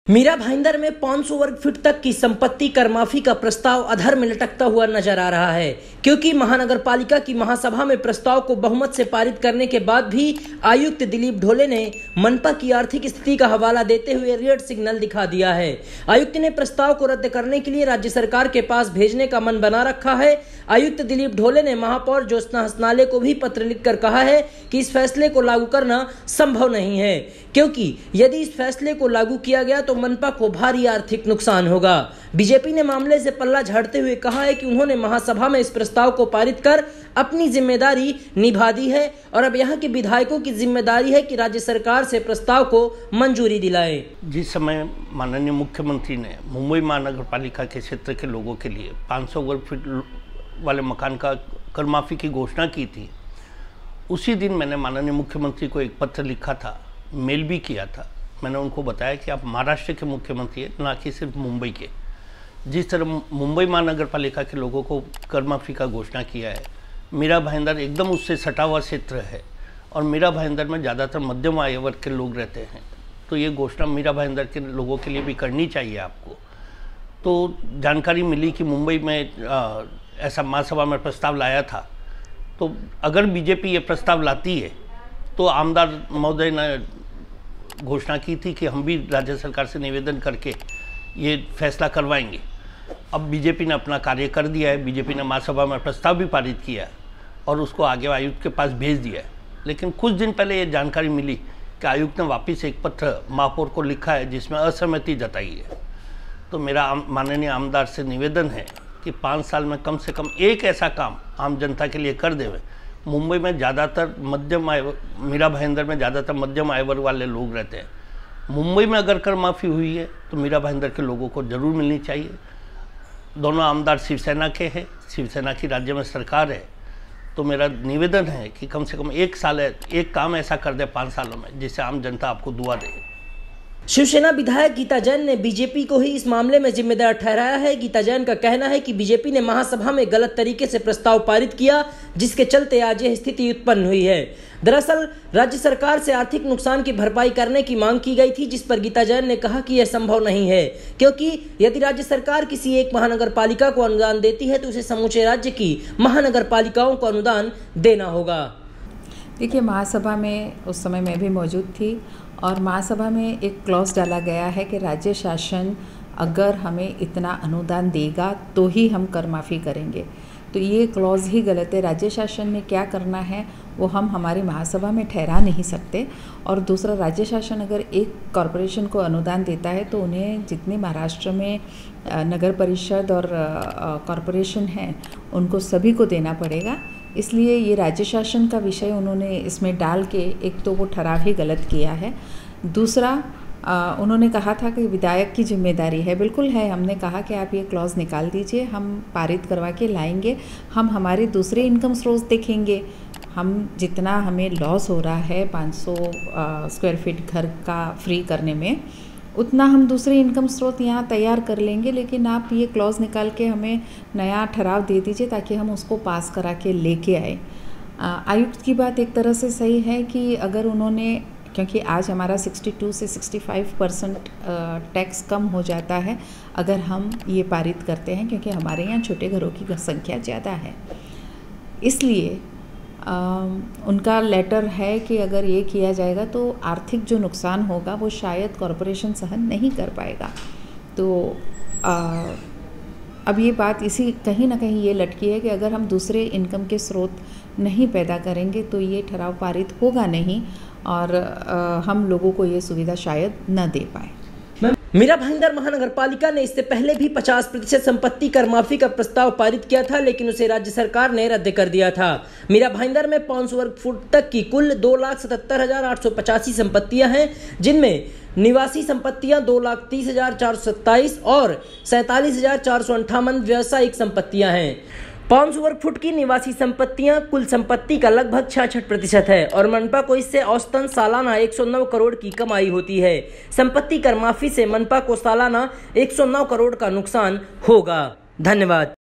मीरा भाईंदर में 500 वर्ग फीट तक की संपत्ति कर माफी का प्रस्ताव अधर में लटकता हुआ नजर आ रहा है, क्योंकि महानगर पालिका की महासभा में प्रस्ताव को बहुमत से पारित करने के बाद भी आयुक्त दिलीप ढोले ने मनपा की आर्थिक स्थिति का हवाला देते हुए रेड सिग्नल दिखा दिया है। आयुक्त ने प्रस्ताव को रद्द करने के लिए राज्य सरकार के पास भेजने का मन बना रखा है। आयुक्त दिलीप ढोले ने महापौर ज्योत्सना हसनाले को भी पत्र लिखकर कहा है कि इस फैसले को लागू करना संभव नहीं है, क्योंकि यदि इस फैसले को लागू किया गया तो मनपा को भारी आर्थिक नुकसान होगा। बीजेपी ने मामले से पल्ला झाड़ते हुए कहा है कि उन्होंने महासभा में इस प्रस्ताव को पारित कर अपनी जिम्मेदारी निभा दी है और अब यहाँ के विधायकों की जिम्मेदारी है कि राज्य सरकार से प्रस्ताव को मंजूरी दिलाए। जिस समय माननीय मुख्यमंत्री ने मुंबई महानगर पालिका के क्षेत्र के लोगों के लिए 500 वर्ग फीट वाले मकान का कर माफी की घोषणा की थी, उसी दिन मैंने माननीय मुख्यमंत्री को एक पत्र लिखा था, मेल भी किया था। मैंने उनको बताया कि आप महाराष्ट्र के मुख्यमंत्री हैं, ना कि सिर्फ मुंबई के। जिस तरह मुंबई महानगर पालिका के लोगों को कर माफी का घोषणा किया है, मीरा भाईंदर एकदम उससे सटा हुआ क्षेत्र है और मीरा भाईंदर में ज़्यादातर मध्यम आय वर्ग के लोग रहते हैं, तो ये घोषणा मीरा भाईंदर के लोगों के लिए भी करनी चाहिए आपको। तो जानकारी मिली कि मुंबई में ऐसा महासभा में प्रस्ताव लाया था, तो अगर बीजेपी ये प्रस्ताव लाती है तो आमदार महोदय ने घोषणा की थी कि हम भी राज्य सरकार से निवेदन करके ये फैसला करवाएंगे। अब बीजेपी ने अपना कार्य कर दिया है, बीजेपी ने महासभा में प्रस्ताव भी पारित किया और उसको आगे आयुक्त के पास भेज दिया है। लेकिन कुछ दिन पहले ये जानकारी मिली कि आयुक्त ने वापस एक पत्र महापौर को लिखा है जिसमें असहमति जताई है। तो मेरा माननीय आमदार से निवेदन है कि 5 साल में कम से कम एक ऐसा काम आम जनता के लिए कर देवे। मुंबई में ज़्यादातर मध्यम आय, मीरा भाईंदर में ज़्यादातर मध्यम आय वर्ग वाले लोग रहते हैं। मुंबई में अगर कर माफ़ी हुई है तो मीरा भाईंदर के लोगों को ज़रूर मिलनी चाहिए। दोनों आमदार शिवसेना के हैं, शिवसेना की राज्य में सरकार है, तो मेरा निवेदन है कि कम से कम एक काम ऐसा कर दे 5 सालों में जिससे आम जनता आपको दुआ दे। शिवसेना विधायक गीता जैन ने बीजेपी को ही इस मामले में जिम्मेदार ठहराया है। गीता जैन का कहना है कि बीजेपी ने महासभा में गलत तरीके से प्रस्ताव पारित किया, जिसके चलते आज यह स्थिति उत्पन्न हुई है। दरअसल राज्य सरकार से आर्थिक नुकसान की भरपाई करने की मांग की गई थी, जिस पर गीता जैन ने कहा कि यह संभव नहीं है, क्योंकि यदि राज्य सरकार किसी एक महानगर पालिका को अनुदान देती है तो उसे समूचे राज्य की महानगर पालिकाओं को अनुदान देना होगा। देखिए, महासभा में उस समय मैं भी मौजूद थी और महासभा में एक क्लॉज डाला गया है कि राज्य शासन अगर हमें इतना अनुदान देगा तो ही हम कर माफ़ी करेंगे। तो ये क्लॉज ही गलत है। राज्य शासन ने क्या करना है वो हम हमारी महासभा में ठहरा नहीं सकते। और दूसरा, राज्य शासन अगर एक कॉरपोरेशन को अनुदान देता है तो उन्हें जितने महाराष्ट्र में नगर परिषद और कॉरपोरेशन हैं उनको सभी को देना पड़ेगा। इसलिए ये राज्य शासन का विषय उन्होंने इसमें डाल के एक तो वो ठहराव ही गलत किया है। दूसरा, उन्होंने कहा था कि विधायक की जिम्मेदारी है। बिल्कुल है, हमने कहा कि आप ये क्लॉज निकाल दीजिए, हम पारित करवा के लाएंगे। हम हमारे दूसरे इनकम स्रोत देखेंगे। हम जितना हमें लॉस हो रहा है 500 स्क्वायर फीट घर का फ्री करने में, उतना हम दूसरे इनकम स्रोत यहाँ तैयार कर लेंगे। लेकिन आप ये क्लॉज निकाल के हमें नया ठहराव दे दीजिए ताकि हम उसको पास करा के लेके आए। आयुक्त की बात एक तरह से सही है कि अगर उन्होंने, क्योंकि आज हमारा 62 से 65% टैक्स कम हो जाता है अगर हम ये पारित करते हैं, क्योंकि हमारे यहाँ छोटे घरों की संख्या ज़्यादा है। इसलिए उनका लेटर है कि अगर ये किया जाएगा तो आर्थिक जो नुकसान होगा वो शायद कॉरपोरेशन सहन नहीं कर पाएगा। तो अब ये बात इसी कहीं ना कहीं ये लटकी है कि अगर हम दूसरे इनकम के स्रोत नहीं पैदा करेंगे तो ये ठहराव पारित होगा नहीं और हम लोगों को ये सुविधा शायद न दे पाए। मीरा भाईंदर महानगर पालिका ने इससे पहले भी 50% संपत्ति कर माफी का प्रस्ताव पारित किया था, लेकिन उसे राज्य सरकार ने रद्द कर दिया था। मीरा भाईंदर में 500 वर्ग फुट तक की कुल 2,77,885 संपत्तियां हैं, जिनमें निवासी संपत्तियां 2,30,427 और 47,458 व्यावसायिक संपत्तियां हैं। 500 वर्ग फुट की निवासी संपत्तियां कुल संपत्ति का लगभग 66% है और मनपा को इससे औसतन सालाना 109 करोड़ की कमाई होती है। संपत्ति कर माफी से मनपा को सालाना 109 करोड़ का नुकसान होगा। धन्यवाद।